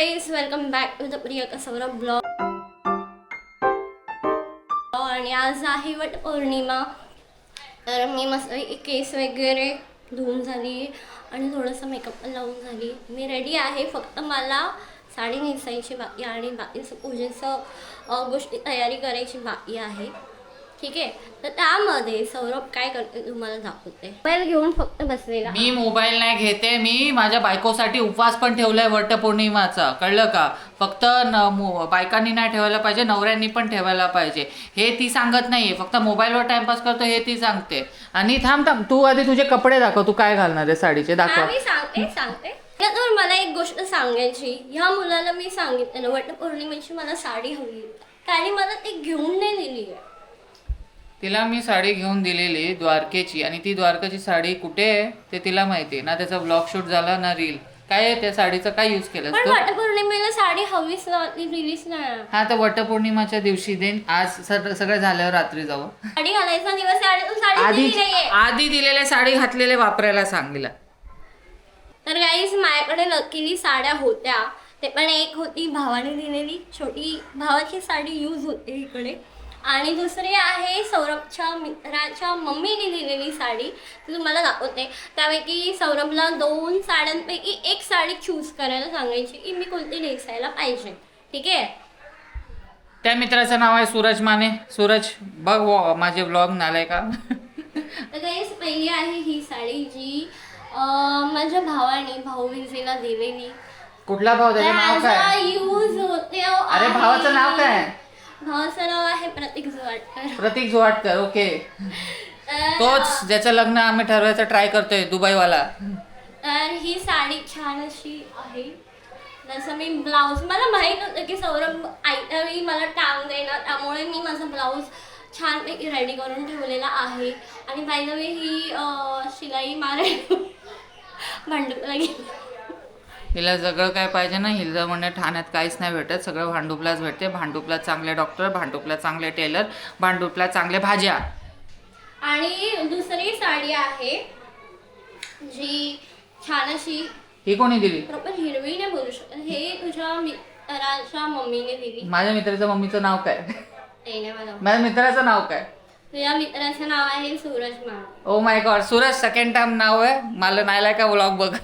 Guys, welcome back to the Priyanka Saurabh blog. आणि आज आहे वटपौर्णिमा. तर मी मस्त केस वगैरे धुवून झाली आणि थोडंसं मेकअप लावून झाली. मी रेडी आहे, फक्त मला साडी नेसायची बाकी आणि बाकीचं पूजेचं गोष्टी तयारी करायची बाकी आहे. ठीक आहे, तर त्यामध्ये सौरभ काय करते तुम्हाला दाखवते. मोबाईल घेऊन फक्त बसलेला. मी मोबाईल नाही घेते. मी माझ्या बायकोसाठी उपवास पण ठेवलाय वटपौर्णिमाचा, कळलं का? फक्त बायकांनी नाही ठेवायला पाहिजे, नवऱ्यांनी पण ठेवायला पाहिजे. हे ती सांगत नाहीये, फक्त मोबाईलवर टाइमपास करतो हे ती सांगते. आणि थांब तू आधी तुझे कपडे दाखव. तू काय घालणार आहे साडीचे? दाखव. मी सांगते. तर मला एक गोष्ट सांगायची. ह्या मुलाला मी सांगितलं वटपौर्णिमेची मला साडी हवी, त्याने मला ती घेऊन नाही दिली आहे. तिला मी साडी घेऊन दिलेली द्वारकेची, आणि ती द्वारकेची साडी कुठे आहे ते तिला माहिती आहे ना. त्याचा ब्लॉग शूट झाला ना, रील. काय आहे त्या साडीचं, काय यूज केलं? पण वटपौर्णिमेला साडी हवीच दिलीच नाही. हा, तर वटपौर्णिमाच्या दिवशी देईन. आज सगळं झाल्यावर रात्री जाऊ. साडी घालायचा दिवस आहे आणि तू साडी दिली नाहीये. आधी दिलेल्या साडी घातलेले वापरायला सांगितलं. तर गाईस, माझ्याकडे लकीली साड्या होत्या. ते पण एक होती भावाने दिलेली, छोटी भावाची साडी यूज होते इकडे. आणि दुसरी आहे सौरभच्या मित्राच्या मम्मीने दिलेली साडी, ती तुम्हाला दाखवते. त्यापैकी सौरभला 2 साड्यांपैकी एक साडी चूज करायला सांगायची की मी कोणती नेसायला पाहिजे. ठीक आहे. त्या मित्राचं नाव आहे सूरज माने. सूरज बघ माझे ब्लॉग नालाय का. तर गाईस, पहिली आहे ही साडी जी माझ्या भावाने भाऊबीजेला दिलेली. कुठला भाऊ? त्याचं नाव काय? यूज होते. अरे भावाचं नाव काय? भावाचं नाव आहे प्रतीक जुवाटकर. प्रतीक जुवाटकर, ओके. तोच ज्याचं लग्न आम्ही ठरवायचं ट्राय करतोय, दुबईवाला. तर ही साडी छान अशी आहे. जसं मी ब्लाऊज, मला माहीत होतं की सौरभ ऐकतावेळी मला टांग देणार, त्यामुळे मी माझा ब्लाऊज छानपैकी रेडी करून ठेवलेला आहे. आणि बाय द वे ही शिलाई मारायला भांडूपला गेली. हिला सगळं काय पाहिजे ना, हिला म्हणणे ठाण्यात काहीच नाही भेटत, सगळं भांडुपलाच भेटते. भांडुपला चांगले डॉक्टर, भांडुपला चांगले टेलर, भांडुपला चांगले भाज्या. आणि दुसरी साडी आहे जी छान अशी. ही कोणी दिली? प्रॉपर हिरवी नाही बोलू शकत. हे तुझ्या मित्राच्या मम्मीने दिली. माझ्या मित्राच्या मम्मीचं नाव काय? ते नाही मला. माझ्या मित्राचं नाव काय? तुझ्या मित्राचं नाव आहे Suraj Maan. Oh my god, Suraj second time नाव आहे. मला नाही का व्लॉग बघ.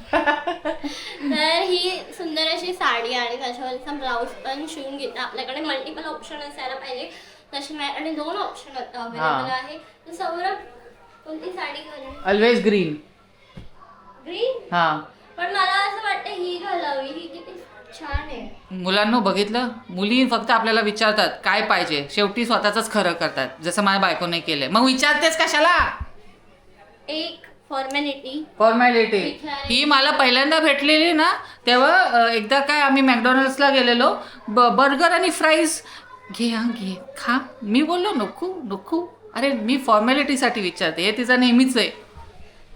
तर ही सुंदर अशी साडी आणि त्याच्यावरचा ब्लाऊज पण शिवून घेता. आपल्याकडे मल्टिपल ऑप्शन असायला पाहिजे, तसे माझ्याकडे 2 ऑप्शन अवेलेबल आहे. तर सौरभ कोणती साडी घालू? Always green. ग्रीन? हा, पण मला असं वाटतं ही घालावी. ही किती छान आहे. मुलांना बघितलं, मुली फक्त आपल्याला विचारतात काय पाहिजे, शेवटी स्वतःच खरं करतात, जसं माझ्या बायकोने केलंय. मग विचारतेस कशाला? एक फॉर्मॅलिटी. ही मला पहिल्यांदा भेटलेली ना, तेव्हा एकदा काय आम्ही मॅकडॉनल्ड्सला गेलेलो, बर्गर आणि फ्राईज घे खा. मी बोललो नको. अरे मी फॉर्मॅलिटीसाठी विचारते, हे तिचा नेहमीच आहे.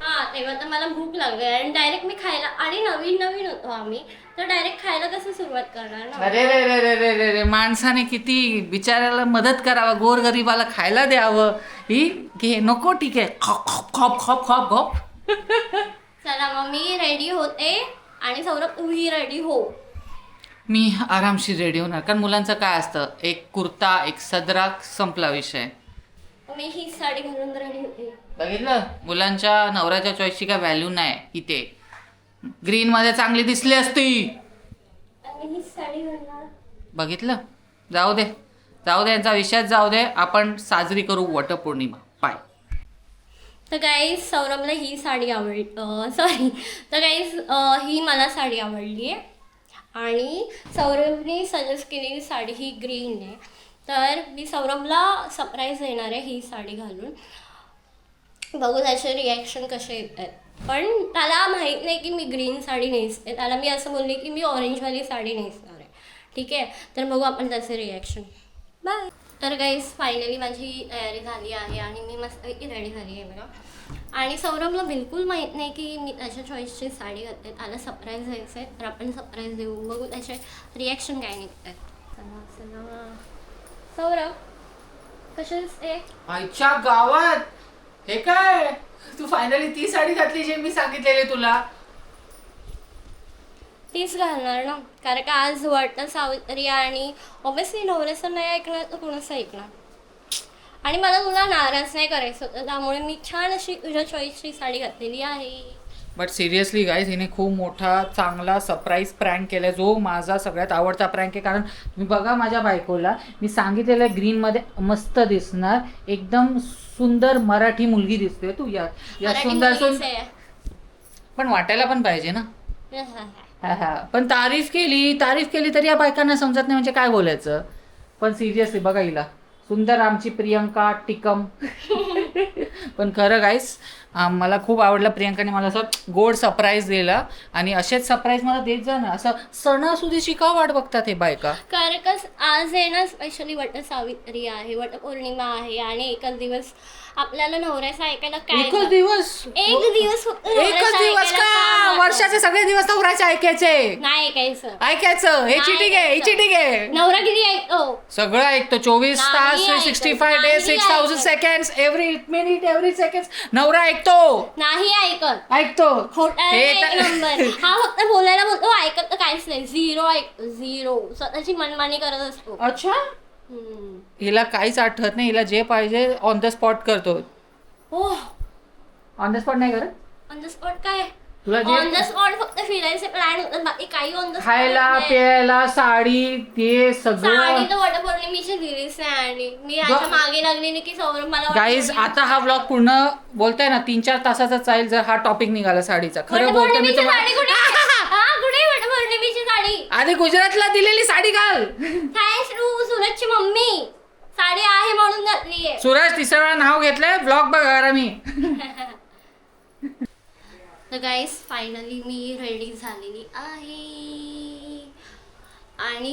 हा, तेव्हा तर मला भूक लागली आणि डायरेक्ट मी खायला, आणि नवीन होतो आम्ही, तर डायरेक्ट खायला कसं सुरुवात करणार ना. अरे रे, माणसाने किती बिचाऱ्याला मदत करावं, गोरगरीबाला खायला द्यावं. ही घे, नको, ठीक आहे, खॉप. चला मग मी रेडी होते आणि सौरभ तूही रेडी हो. मी आरामशीर रेडी होणार, कारण मुलांचं काय असतं, एक कुर्ता, एक सदरा, संपला विषय. मी ही साडी घालून रेडी होते. बघितलं, मुलांच्या नवऱ्याच्या चॉईसची काय व्हॅल्यू नाही इथे. ग्रीन मध्ये चांगली दिसली असती. आणि ही साडी घालणार. बघितलं, जाऊ दे यांचा विषयच जाऊ दे. आपण साजरी करू वटपौर्णिमा. बाय. तर गाईज, सौरभला ही साडी आवडली. तर गाईज, ही मला साडी आवडली आहे आणि सौरभने सजेस्ट केलेली साडी ही ग्रीन आहे. तर मी सौरभला सरप्राईज देणार आहे ही साडी घालून. बघू त्याचे रिॲक्शन कसे येत आहेत. पण त्याला माहीत नाही की मी ग्रीन साडी नेसते. त्याला मी असं बोलले की मी ऑरेंजवाली साडी नेसणार आहे. ठीक आहे, तर बघू आपण त्याचे रिॲक्शन. बाय. तर गाईज, फायनली माझी तयारी झाली आहे आणि मी मस्तपैकी रेडी झाली आहे बघा. आणि सौरभला बिलकुल माहीत नाही की मी त्याच्या चॉईसची साडी घालते. त्याला सरप्राईज द्यायचं आहे, तर आपण सरप्राईज देऊ. बघू त्याचे रिॲक्शन काय निघत आहेत. चला सौरभ, कशी दिसते? आईच्या गावात, हे काय, तू फायनली ती साडी घातली जी मी सांगितलेली तुला. तीच घालणार ना, कारण का आज वट सावित्री आणि ऑब्विसली नवऱ्याचं नाही ऐकणार तर कोणाचं ऐकणार. आणि मला तुला नाराज नाही करायचं होतं, त्यामुळे मी छान अशी तुझ्या चॉईसची साडी घातलेली आहे. बट सिरियसली गाईज हिने खूप मोठा चांगला सरप्राईज प्रँक केला, जो माझा सगळ्यात आवडता प्रँक आहे. कारण तुम्ही बघा माझ्या बायकोला मी सांगितलेलं ग्रीनमध्ये मस्त दिसणार, एकदम सुंदर मराठी मुलगी दिसते तू. या मराठी सुंदर मुलगीच आहे. पण वाटायला पण पाहिजे ना. हा. पण तारीफ केली तरी या बायकांना समजत नाही म्हणजे काय बोलायचं. पण सिरियसली बघा हिला सुंदर आमची प्रियंका टिकम. पण खरं गाईस मला खूप आवडलं, प्रियंकाने मला असं गोड सरप्राईज दिला. आणि असेच सरप्राईज मला देत जा ना. असं सणासुदीची का वाट बघतात हे बायका. कारण का आज आहे ना स्पेशली वट सावित्री आहे, वटपौर्णिमा आहे आणि एकच दिवस आपल्याला नवऱ्याचं ऐकायला काय एकच ना. दिवस एक दिवस फक्त एकच नवऱ्याचं दिवस ऐकायला का काय होतं? वर्षाचे सगळे दिवस नवऱ्याचे ऐकायचे. नाही ऐकायचं. हे चिटिंग आहे, ही चिटिंग आहे. नवरा किती ऐकतो? सगळं ऐकतो 24 नाही तास ऐकत, 65 डेज नाही 6000 ऐकत. Seconds every minute every second नवरा ऐकतो. नाही ऐकत. ऐकतो खोटा हे एक तर- नंबर. हा फक्त बोलायला बोलतो, ऐकत तर काहीच नाही. झिरो ऐकतो, झिरो. स्वतःची मनमानी करत असतो. अच्छा हम्म. हिला काहीच आठवत नाही, हिला जे पाहिजे ऑन द स्पॉट करतो. हो, ऑन द स्पॉट नाही करत. ऑन द स्पॉट काय? तुला ऑन द जे स्पॉट फक्त फिरायचे प्लॅन होतात, बाकी काही ऑन द खायला प्यायला साडी ते साडी सगळं. तर वटपौर्णिमेची दिलीच नाही आणि मी याच्या मागे लागलेली की सौरभ मला गाईज आता हा ब्लॉग पूर्ण बोलताय ना 3-4 तासाचा चालेल जर हा टॉपिक निघाला साडीचा. खरं बोलतो मी वटपौर्णिमेची साडी तुम्हाला. कुठे आहे? हा, कुठे आहे वटपौर्णिमेची साडी? आधी गुजरातला दिलेली साडी घाल. थँक्स टू सूरजची मम्मी, साडी आहे म्हणून घातलीये. सूरज तिसऱ्या वेळा नाव घेतलंय ब्लॉग बघा मी. तर गाईस फायनली मी रेडी झालेली आहे आणि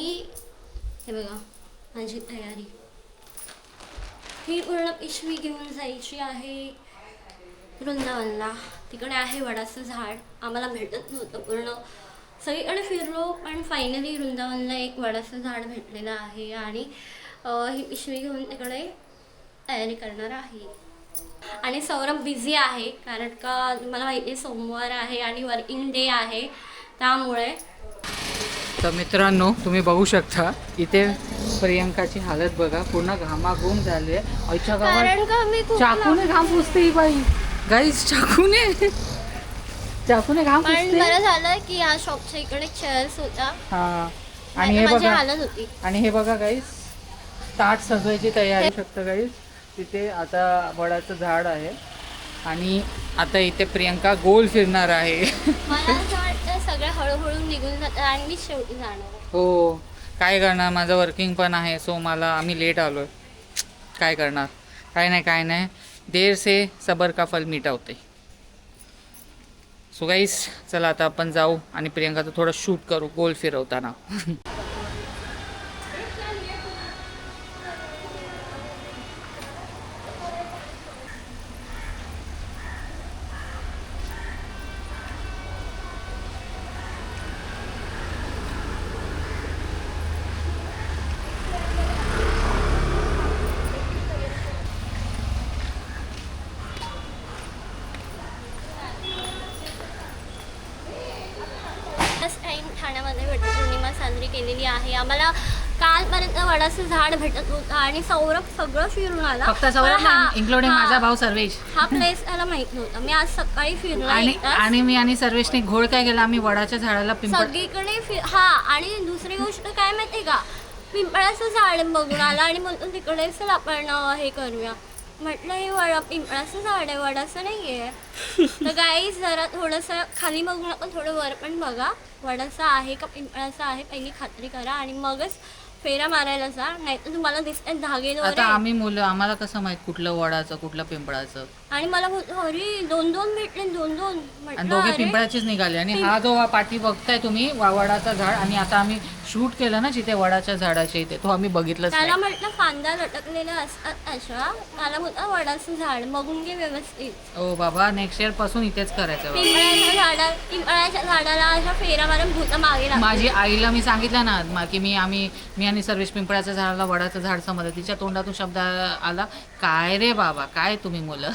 हे बघा माझी तयारी. ही पूर्ण पिशवी घेऊन जायची आहे वृंदावनला. तिकडे आहे वडाचं झाड, आम्हाला भेटत नव्हतं, पूर्ण सगळीकडे फिरलो पण फायनली वृंदावनला एक वडाचं झाड भेटलेलं आहे आणि ही पिशवी घेऊन तिकडे तयारी करणार आहे. आणि सौरभ बिझी आहे कारण का तुम्हाला माहिती आहे सोमवार आहे आणि वर्किंग डे आहे, त्यामुळे. तर मित्रांनो तुम्ही बघू शकता इथे प्रियंकाची हालत बघा, पूर्ण घामाघूम झाली आहे. आईच्या गावात कारण का मी खूप चाकूने घाम पुसते ही बाई. गाईज चाकूने घाम पण पुसते. बरं झालं की या शॉपच्या इकडे चेअर्स होता, हा आणि हे माझी बघा हालत होती. आणि हे बघा गाईज ताट सजवायची तयारी करू शकता गाईज. तिथे आता वडाचं झाड आहे आणि आता इथे प्रियंका गोल फिरणार आहे. मला असं वाटतं सगळं हळूहळू निघून जातं आणि मी शेवटी जाणार आहे. हो काय करणार, माझं वर्किंग पण आहे सो आम्ही लेट आलोय. काय करणार, काय नाही देर से सबर का फल मीठा होते. सो गाईस चला आता आपण जाऊ आणि प्रियंकाचं थोडं शूट करू गोल फिरवताना. फर्स्ट टाइम ठाण्यामध्ये वटपौर्णिमा साजरी केलेली आहे. आम्हाला कालपर्यंत वडाचं झाड भेटत होतं आणि सौरभ सगळं फिरून आला. फक्त सौरभ पण हा- इन्क्लुडिंग हा- माझा भाऊ सर्वेश. हा प्लेस त्याला माहित नव्हता. मी आज सकाळी फिरला आणि एकटाच. आणि मी आणि सर्वेशने घोळ काय केला, आम्ही वडाच्या झाडाला पिंपळ सगळीकडे हा आणि दुसरी गोष्ट काय माहितीये का, पिंपळाचं झाड बघून आला आणि म्हणतो तिकडे चल आपण हे करूया. म्हटलं हे पिंपळाचं झाड आहे, वडाचं नाही आहे. तर गाईज जरा थोडंसं खाली बघू नका, थोडं वर पण बघा वडाचं आहे का पिंपळाचं आहे पहिली खात्री करा आणि मगच फेरा मारायला जा, नाही तर तुम्हाला दिसते धागे आता दोरे. आम्ही मुलं आम्हाला कसं माहित कुठलं वडाचं कुठलं पिंपळाचं. आणि मला बोलतो अरे 2-2 भेटले 2-2. आणि म्हटलं दोघे अरे पिंपळाचीच निघाले. आणि हा जो पाठी बघताय तुम्ही वडाचा झाड, आणि आता आम्ही शूट केलं ना जिथे वडाच्या झाडाच्या इथे, तो आम्ही बघितलंच त्याला नाही. म्हटलं फांद्या लटकलेल्या असतात अशा, मला बोलता वडाचं झाड बघून घे व्यवस्थित. ओ बाबा नेक्स्ट इयर पासून इथेच करायचं बाबा. पिंपळाच्या झाडाला अशा फेरा मारून भूत मागे लागली. माझी आईला मी सांगितलं ना की मी आणि सर्वेश पिंपळाच्या झाडाला वडाचं झाड समजलं, तिच्या तोंडातून शब्द आला काय रे बाबा काय तुम्ही मुलं.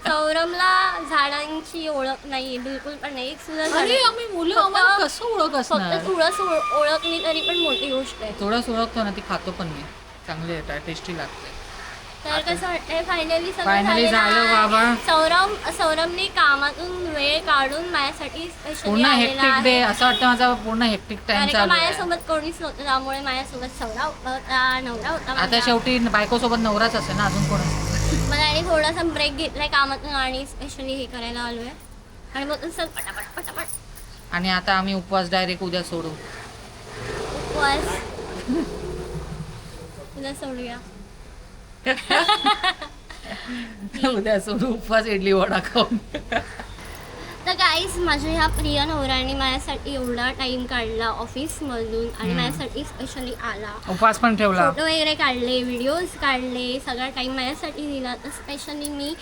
सौरभला झाडांची ओळख नाही बिलकुल पण नाही. एक सुद्धा झाड अरे आम्ही मुलं आम्हाला कसं ओळख असणार. फक्त थोडंसं ओळखली तरी पण मोठी गोष्ट आहे. थोडंच ओळखतो ना, ती खातो पण मी. चांगली आहे, टेस्टी लागते. तर कसं वाटतंय फायनली Finally झालं बाबा. सौरभने कामातून वेळ काढून माझ्यासाठी स्पेशली पूर्ण आलेला हेक्टिक डे, आहे. असं वाटतं माझा पूर्ण हेक्टिक टाइम कारण का चालू आहे. माझ्यासोबत कोणीच नव्हतं, त्यामुळे माझ्यासोबत सौरभ होता, नवरा होता आता माझा. शेवटी बायको सोबत नवराच असेल ना, अजून कोण असेल? मला आणि थोडासा ब्रेक घेतलाय कामातून आणि स्पेशली हे करायला आलोय आणि मग चल पटापट पटापट आणि आता आम्ही उपवास डायरेक्ट उद्या सोडू. उपवास उद्या सोडूया. उद्या सोडू उपवास, इडली वडा खाऊन. तर गाईज माझ्या ह्या प्रिय नवऱ्याने माझ्यासाठी एवढा टाइम काढला ऑफिसमधून आणि माझ्यासाठी स्पेशली आला, उपवास पण ठेवला. फोटो वगैरे काढले, व्हिडिओज काढले, सगळा टाईम माझ्यासाठी दिला. तर स्पेशली मी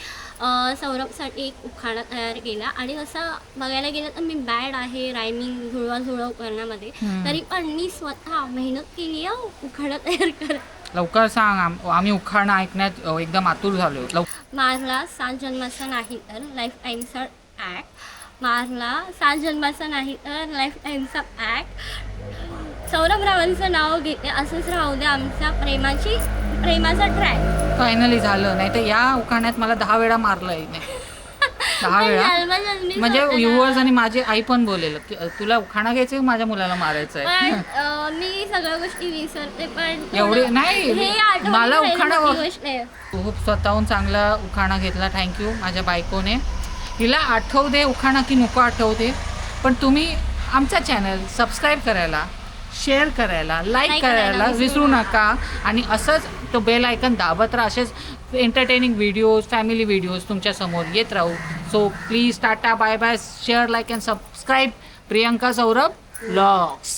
सौरभसाठी एक उखाणा तयार केला. आणि असं बघायला गेलं तर मी बॅड आहे रायमिंग जुळवाजुळव करण्यामध्ये, तरी पण मी स्वतः मेहनत केली आहे उखाणा तयार करा. लवकर सांग, आम्ही उखाणं ऐकण्यात एकदम आतुर झालो. मारला 7 जन्माचा नाही तर लाईफ टाईमचा ॲक्ट, मारला 7 जन्माचा नाही तर लाईफ टाईमचा ॲक्ट. सौरभ रावांचं नाव घेते, असंच राहू दे आमच्या प्रेमाचा ट्रॅक. फायनली झालं. नाही तर या उखाण्यात मला 10 वेळा मारलंय. 10 वेळा म्हणजे व्ह्युअर्स आणि माझी आई पण बोलेल, तुला उखाणा घ्यायचं माझ्या मुलाला मारायचं आहे. पण मी सगळ्या गोष्टी विसरते, पण एवढी नाही, हे आठवण मला राहिली उखाणा मोठी गोष्ट आहे. खूप स्वतःहून चांगला उखाणा घेतला. थँक्यू माझ्या बायकोने. हिला आठवू दे उखाणा की नको आठवू दे, पण तुम्ही आमचा चॅनल सबस्क्राईब करायला, शेअर करायला, लाईक करायला विसरू नका. आणि असंच तो बेल आयकन दाबत राहा. असेच एंटरटेनिंग व्हिडिओज, फॅमिली व्हिडिओज तुमच्या समोर येत राहू. So please tata bye bye, share, like and subscribe. Priyanka Saurabh vlogs.